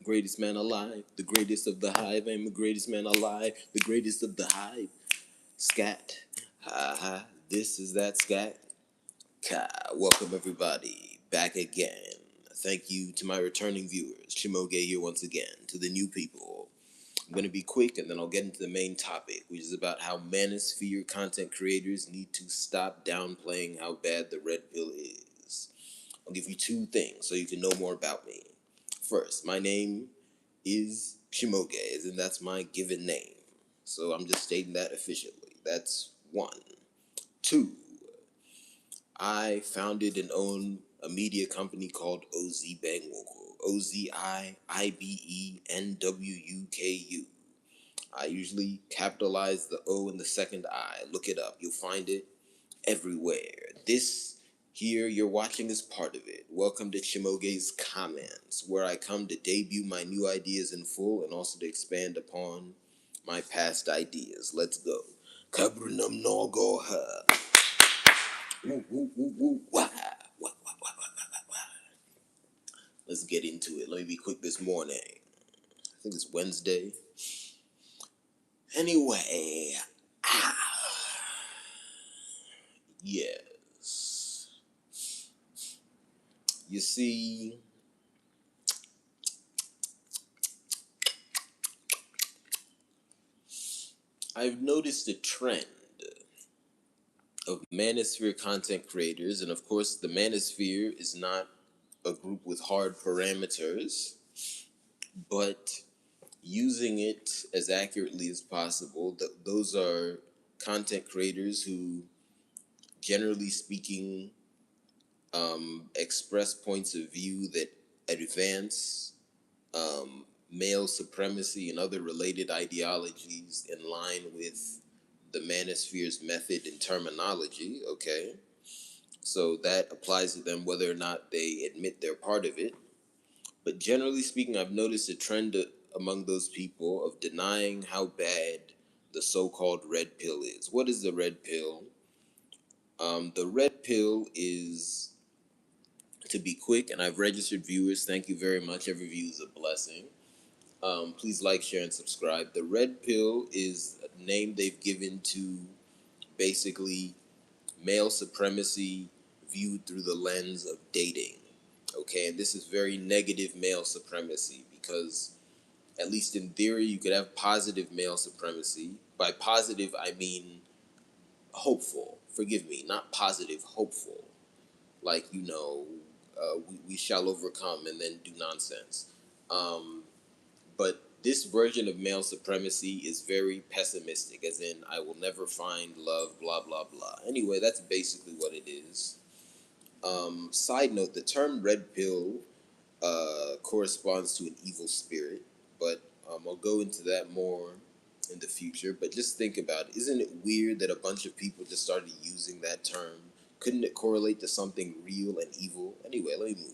Greatest man alive, the greatest of the hive. I'm the greatest man alive, the greatest of the hive. Scat, ha ha, this is that scat. Ka. Welcome everybody, back again. Thank you to my returning viewers, Shimoge here once again. To the new people, I'm going to be quick and then I'll get into the main topic, which is about how Manosphere content creators need to stop downplaying how bad the red pill is. I'll give you two things so you can know more about me. First, my name is Shimoge, as in that's my given name. So I'm just stating that officially. That's one. Two, I founded and own a media company called OZ Bangwuku. OZIIBENWUKU. I usually capitalize the O in the second I. Look it up. You'll find it everywhere. This here you're watching is part of it. Welcome to Shimoge's Comments, where I come to debut my new ideas in full and also to expand upon my past ideas. Let's go. Kabrinam no go ha. Let's get into it. Let me be quick this morning. I think it's Wednesday. Anyway, yes. You see, I've noticed a trend of Manosphere content creators, and of course, the Manosphere is not a group with hard parameters, but using it as accurately as possible. Those are content creators who, generally speaking, express points of view that advance male supremacy and other related ideologies in line with the Manosphere's method and terminology, okay? So that applies to them whether or not they admit they're part of it. But generally speaking, I've noticed a trend among those people of denying how bad the so-called red pill is. What is the red pill? The red pill is, to be quick, and I've registered viewers. Thank you very much. Every view is a blessing. Please like, share, and subscribe. The red pill is a name they've given to basically male supremacy viewed through the lens of dating. Okay, and this is very negative male supremacy because, at least in theory, you could have positive male supremacy. By positive, I mean hopeful. Forgive me, not positive, hopeful. Like, we shall overcome and then do nonsense. But this version of male supremacy is very pessimistic, as in, I will never find love, blah, blah, blah. Anyway, that's basically what it is. Side note, the term red pill corresponds to an evil spirit, but I'll go into that more in the future. But just think about it. Isn't it weird that a bunch of people just started using that term? Couldn't it correlate to something real and evil? Anyway, let me move.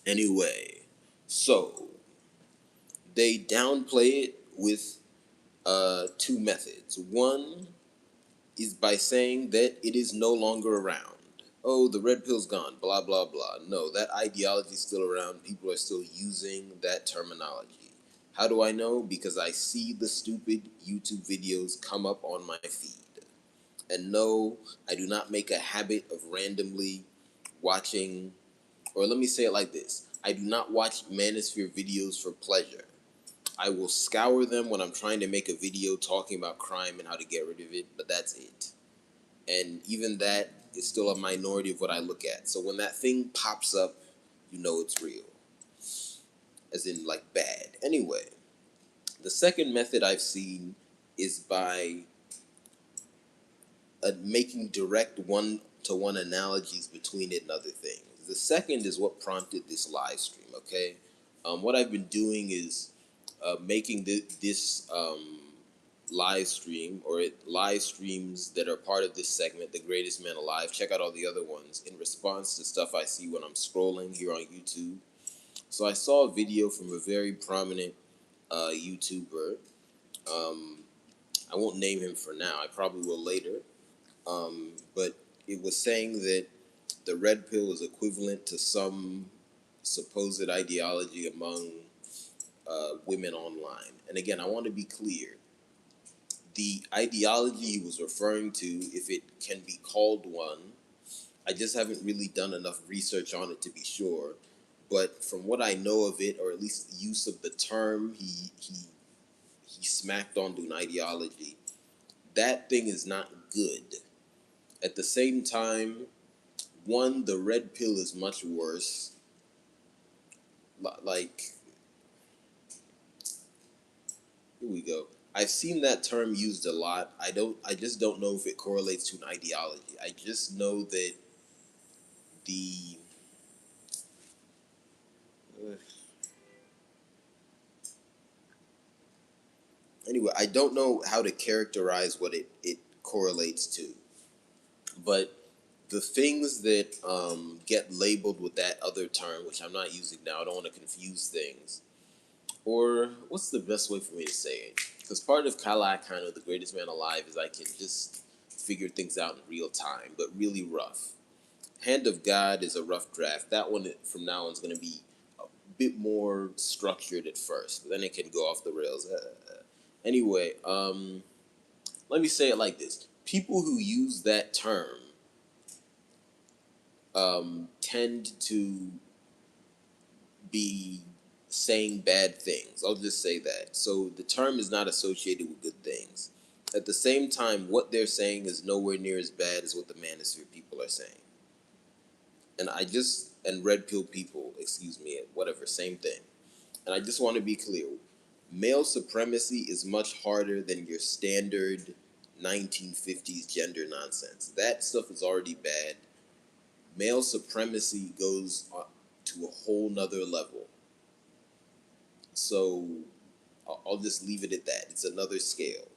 Anyway, so they downplay it with two methods. One is by saying that it is no longer around. Oh, the red pill's gone, blah, blah, blah. No, that ideology is still around. People are still using that terminology. How do I know? Because I see the stupid YouTube videos come up on my feed. And no, I do not make a habit of randomly watching, or let me say it like this. I do not watch Manosphere videos for pleasure. I will scour them when I'm trying to make a video talking about crime and how to get rid of it, but that's it. And even that is still a minority of what I look at. So when that thing pops up, you know it's real. As in, like, bad. Anyway, the second method I've seen is by making direct one-to-one analogies between it and other things. The second is what prompted this live stream, okay? What I've been doing is making this live stream or live streams that are part of this segment, The Greatest Man Alive. Check out all the other ones in response to stuff I see when I'm scrolling here on YouTube. So I saw a video from a very prominent YouTuber. Um, I won't name him for now. I probably will later. But it was saying that the red pill is equivalent to some supposed ideology among women online. And again, I want to be clear. The ideology he was referring to, if it can be called one, I just haven't really done enough research on it to be sure. But from what I know of it, or at least the use of the term he smacked onto an ideology, that thing is not good. At the same time, one, the red pill is much worse. Like, here we go. I've seen that term used a lot. I just don't know if it correlates to an ideology. I just know that the anyway, I don't know how to characterize what it correlates to. But the things that get labeled with that other term, which I'm not using now, I don't want to confuse things. Or what's the best way for me to say it? Because part of Kala kind of the greatest man alive is I can just figure things out in real time, but really rough. Hand of God is a rough draft. That one from now on is going to be a bit more structured at first, but then it can go off the rails. Anyway, let me say it like this: people who use that term tend to be saying bad things. I'll just say that. So the term is not associated with good things. At the same time, what they're saying is nowhere near as bad as what the Manosphere people are saying. And red pill people, excuse me, whatever, same thing. And I just want to be clear. Male supremacy is much harder than your standard 1950s gender nonsense. That stuff is already bad. Male supremacy goes to a whole nother level. So I'll just leave it at that. It's another scale.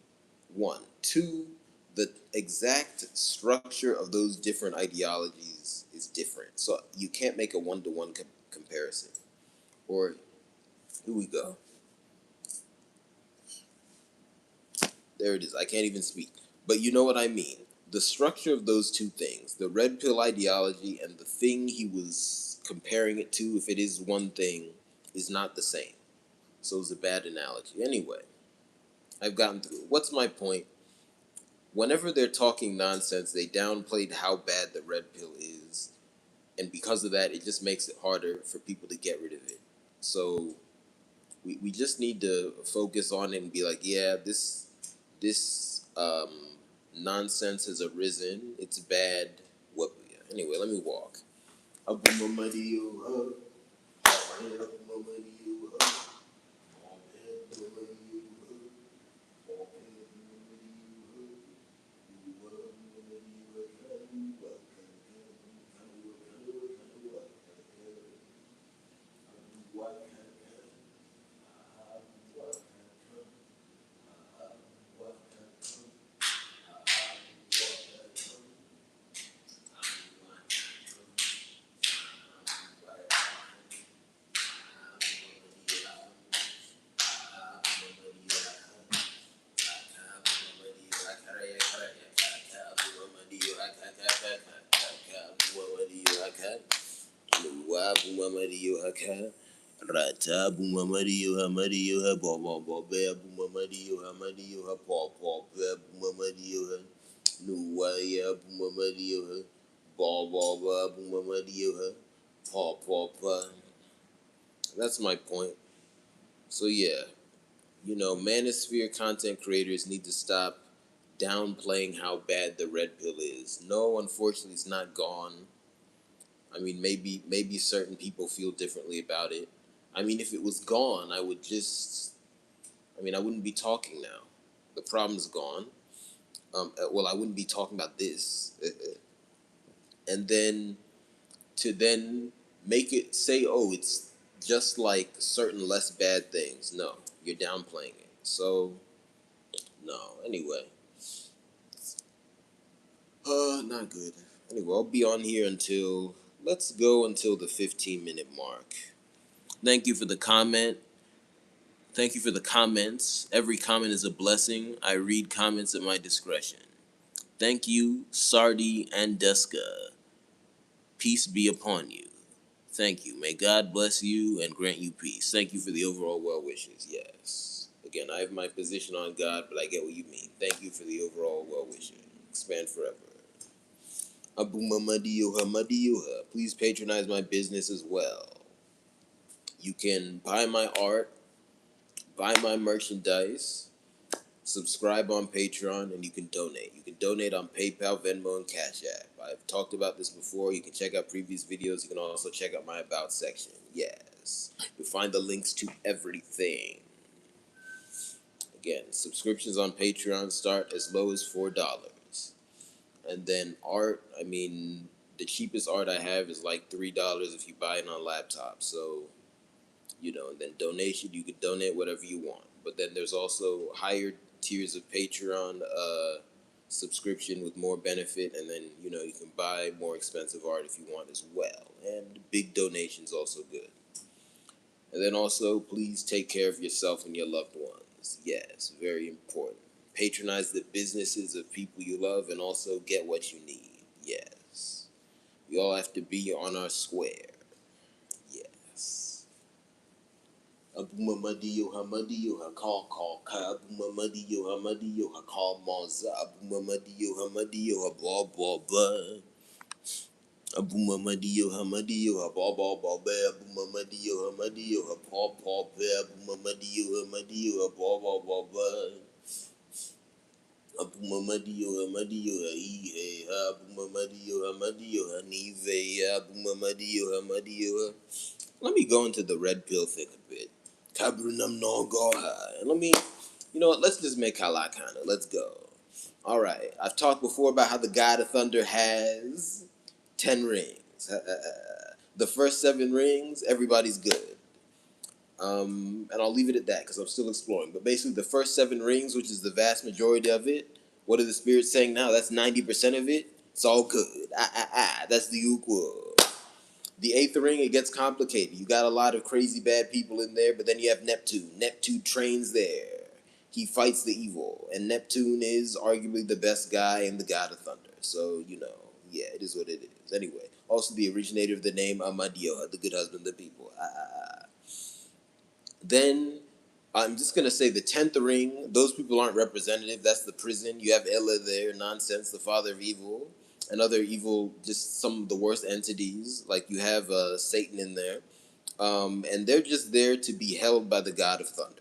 One. Two, the exact structure of those different ideologies is different. So you can't make a one-to-one comparison. Or, here we go. There it is. I can't even speak. But you know what I mean. The structure of those two things, the red pill ideology and the thing he was comparing it to, if it is one thing, is not the same. So it's a bad analogy. Anyway, I've gotten through it. What's my point? Whenever they're talking nonsense, they downplayed how bad the red pill is. And because of that, it just makes it harder for people to get rid of it. So we just need to focus on it and be like, yeah, this nonsense has arisen. It's bad. What? Anyway, let me walk. Rata bumamadiyo hamadiyo ha bobo bobe bumamadiyo hamadiyo ha popo bumamadiyo ha nuwaya bumamadiyo ha bobo bumamadiyo ha popo. That's my point. So yeah, Manosphere content creators need to stop downplaying how bad the red pill is. No, unfortunately, it's not gone. I mean, maybe certain people feel differently about it. I mean, if it was gone, I would just. I mean, I wouldn't be talking now. The problem's gone. Well, I wouldn't be talking about this. And then to then make it say, oh, it's just like certain less bad things. No, you're downplaying it. So, no. Anyway, not good. Anyway, I'll be on here until, let's go until the 15-minute mark. Thank you for the comment. Thank you for the comments. Every comment is a blessing. I read comments at my discretion. Thank you, Sardi and Deska. Peace be upon you. Thank you. May God bless you and grant you peace. Thank you for the overall well wishes. Yes. Again, I have my position on God, but I get what you mean. Thank you for the overall well wishes. Expand forever. Abu Mamadiyuha Madiyuha. Please patronize my business as well. You can buy my art, buy my merchandise, subscribe on Patreon, and you can donate. You can donate on PayPal, Venmo, and Cash App. I've talked about this before. You can check out previous videos. You can also check out my About section. Yes. You'll find the links to everything. Again, subscriptions on Patreon start as low as $4. And then art, I mean, the cheapest art I have is like $3 if you buy it on laptop. So, and then donation, you can donate whatever you want. But then there's also higher tiers of Patreon subscription with more benefit, and then you can buy more expensive art if you want as well. And big donations also good. And then also, please take care of yourself and your loved ones. Yes, very important. Patronize the businesses of people you love, and also get what you need. Yes, we all have to be on our square. Yes. Abu Mamadiyo Hamadiyo call Abu Mamadiyo Hamadiyo call Maza Abu Mamadiyo Hamadiyo blah blah blah. Abu Mamadiyo Hamadiyo blah blah blah blah. Abu Mamadiyo Hamadiyo paw paw blah. Abu Mamadiyo Hamadiyo blah blah blah blah. Abu Mamadiyo Hamadiyo he Abu Mamadiyo Hamadiyo Hanive Abu Mamadiyo Hamadiyo. Let me go into the Redpill thing a bit. Kabrinam no goha. And let me, you know what, let's just make halakana. Let's go. Alright, I've talked before about how the God of Thunder has 10 rings. The first 7 rings, everybody's good. And I'll leave it at that because I'm still exploring. But basically, the first 7 rings, which is the vast majority of it, what are the spirits saying now? That's 90% of it. It's all good. That's the equal. The 8th ring, it gets complicated. You got a lot of crazy bad people in there, but then you have Neptune. Neptune trains there. He fights the evil. And Neptune is arguably the best guy and the God of Thunder. So, yeah, it is what it is. Anyway, also the originator of the name Amadioha, the good husband of the people. Then, I'm just going to say the 10th ring, those people aren't representative. That's the prison. You have Ella there, nonsense, the father of evil. And other evil, just some of the worst entities. Like you have Satan in there. And they're just there to be held by the God of Thunder.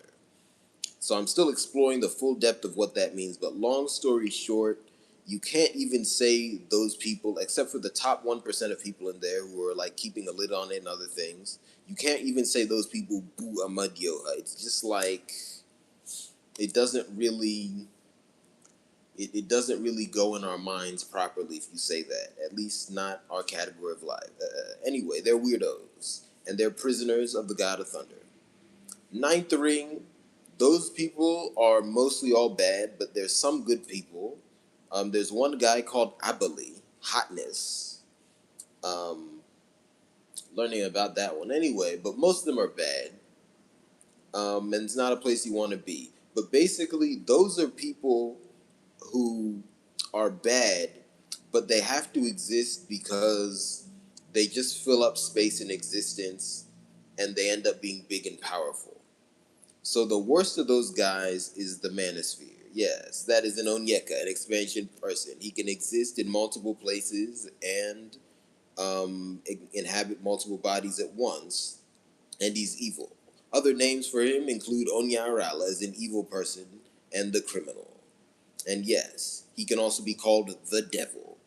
So I'm still exploring the full depth of what that means. But long story short, you can't even say those people, except for the top 1% of people in there who are like keeping a lid on it and other things. You can't even say those people boo Amadioha. It's just like it doesn't really it doesn't really go in our minds properly if you say that. At least not our category of life. Anyway, they're weirdos and they're prisoners of the God of Thunder. 9th ring, those people are mostly all bad, but there's some good people. There's one guy called Abali, Hotness. Learning about that one anyway, but most of them are bad. And it's not a place you want to be. But basically, those are people who are bad, but they have to exist because they just fill up space in existence and they end up being big and powerful. So the worst of those guys is the Manosphere. Yes, that is an Onyeka, an expansion person. He can exist in multiple places and inhabit multiple bodies at once, and he's evil. Other names for him include Onyarala as an evil person and the criminal. And yes, he can also be called the devil.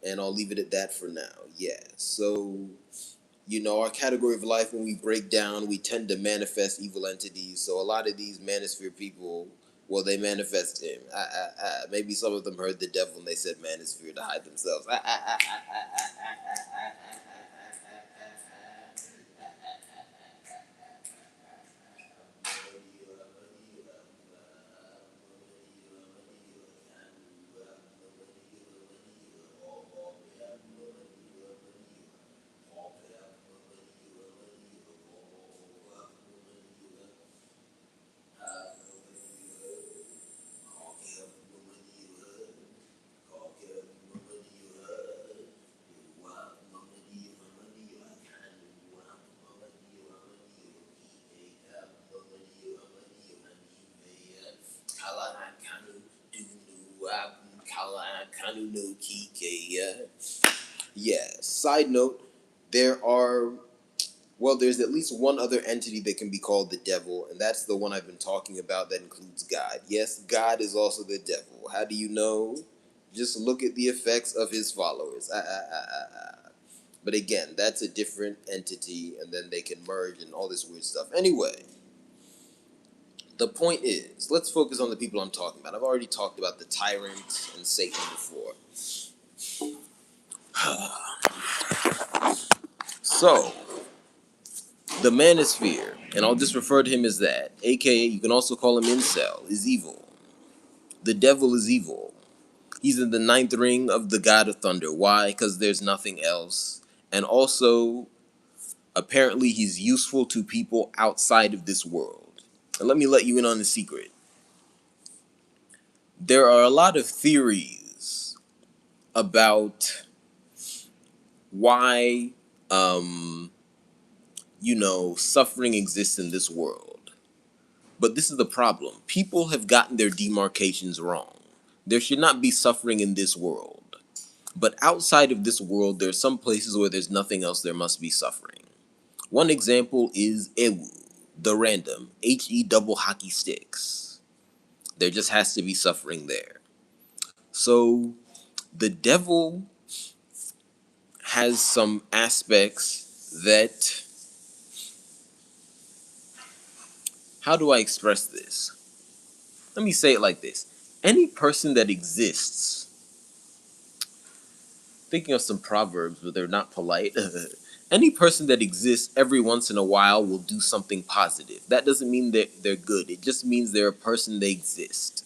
And I'll leave it at that for now. Yeah, so our category of life, when we break down, we tend to manifest evil entities. So a lot of these Manosphere people, well, they manifest him. Maybe some of them heard the devil and they said Manosphere to hide themselves. Side note, there are, well, there's at least one other entity that can be called the devil, and that's the one I've been talking about that includes God. Yes, God is also the devil. How do you know? Just look at the effects of his followers. But again, that's a different entity, and then they can merge and all this weird stuff. Anyway, the point is, let's focus on the people I'm talking about. I've already talked about the tyrant and Satan before. So, the Manosphere, and I'll just refer to him as that, aka you can also call him Incel, is evil. The devil is evil. He's in the ninth ring of the God of Thunder. Why? Because there's nothing else. And also, apparently, he's useful to people outside of this world. And let me let you in on a secret. There are a lot of theories about why, um, suffering exists in this world. But this is the problem. People have gotten their demarcations wrong. There should not be suffering in this world. But outside of this world, there are some places where there's nothing else, there must be suffering. One example is Ewu, the random, He double hockey sticks. There just has to be suffering there. So the devil has some aspects that, how do I express this? Let me say it like this. Any person that exists, thinking of some proverbs, but they're not polite. Any person that exists every once in a while will do something positive. That doesn't mean that they're good. It just means they're a person, they exist.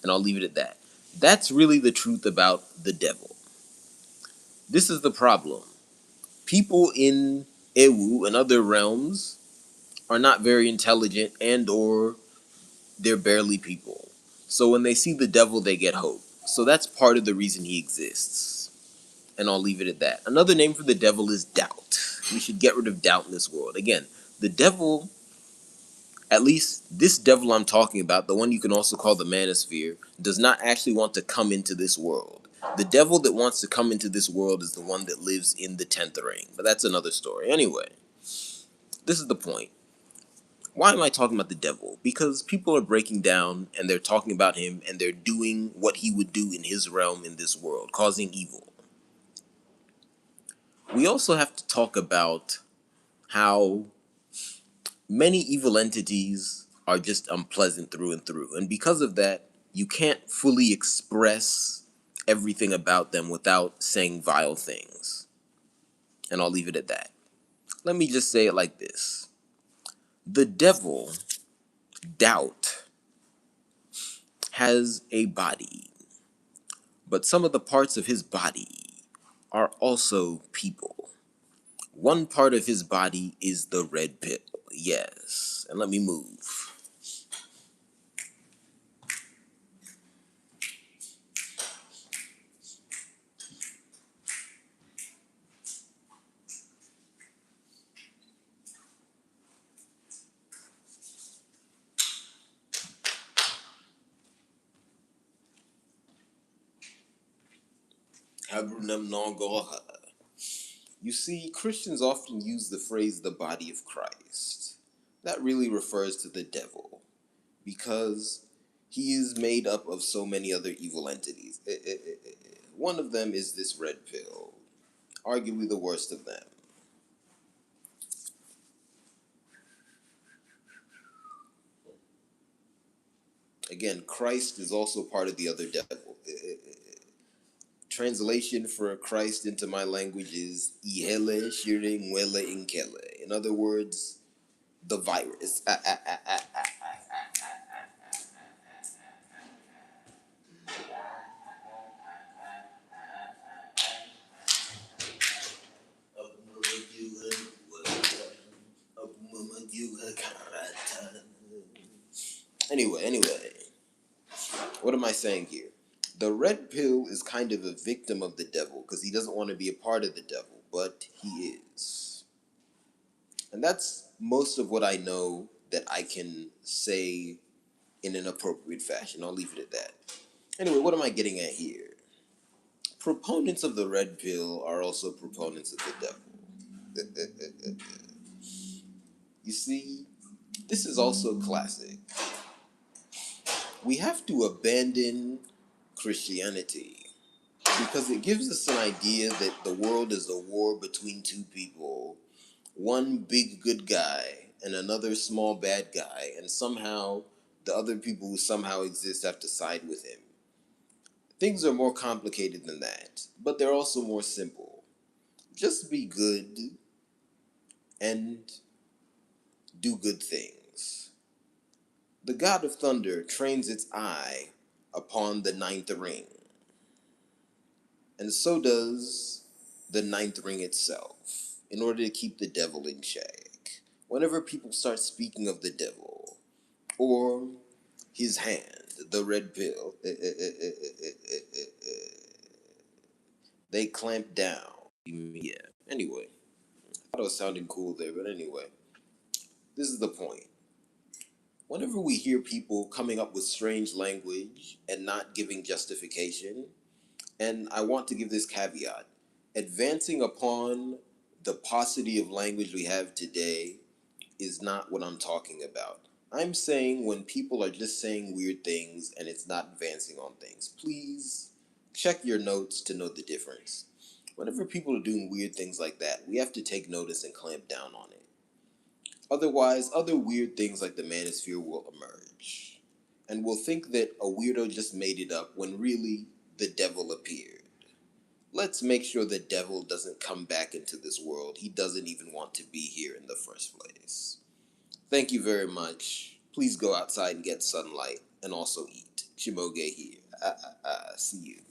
And I'll leave it at that. That's really the truth about the devil. This is the problem. People in Ewu and other realms are not very intelligent, and or they're barely people. So when they see the devil, they get hope. So that's part of the reason he exists. And I'll leave it at that. Another name for the devil is doubt. We should get rid of doubt in this world. Again, the devil, at least this devil I'm talking about, the one you can also call the Manosphere, does not actually want to come into this world. The devil that wants to come into this world is the one that lives in the 10th ring. But that's another story. Anyway, this is the point. Why am I talking about the devil? Because people are breaking down and they're talking about him and they're doing what he would do in his realm in this world, causing evil. We also have to talk about how many evil entities are just unpleasant through and through. And because of that, you can't fully express everything about them without saying vile things. And I'll leave it at that. Let me just say it like this. The devil, doubt, has a body, but some of the parts of his body are also people. One part of his body is the red pill. Yes. And let me move. You see, Christians often use the phrase the body of Christ. That really refers to the devil, because he is made up of so many other evil entities. One of them is this red pill, arguably the worst of them. Again, Christ is also part of the other devil. Translation for Christ into my language is Ihele Shire Mwele Inkele. In other words, the virus. Anyway, what am I saying here? The red pill is kind of a victim of the devil because he doesn't want to be a part of the devil, but he is. And that's most of what I know that I can say in an appropriate fashion. I'll leave it at that. Anyway, what am I getting at here? Proponents of the red pill are also proponents of the devil. You see, this is also classic. We have to abandon Christianity because it gives us an idea that the world is a war between two people, one big good guy and another small bad guy, and somehow the other people who somehow exist have to side with him. Things are more complicated than that, but they're also more simple. Just be good and do good things. The god of thunder trains its eye upon the ninth ring, and so does the ninth ring itself, in order to keep the devil in check. Whenever people start speaking of the devil, or his hand, the red pill, they clamp down. Yeah, anyway, I thought it was sounding cool there, but anyway, this is the point. Whenever we hear people coming up with strange language and not giving justification, and I want to give this caveat, advancing upon the paucity of language we have today is not what I'm talking about. I'm saying when people are just saying weird things and it's not advancing on things. Please check your notes to know the difference. Whenever people are doing weird things like that, we have to take notice and clamp down on it. Otherwise, other weird things like the Manosphere will emerge. And we'll think that a weirdo just made it up when really the devil appeared. Let's make sure the devil doesn't come back into this world. He doesn't even want to be here in the first place. Thank you very much. Please go outside and get sunlight and also eat. Shimoge here. See you.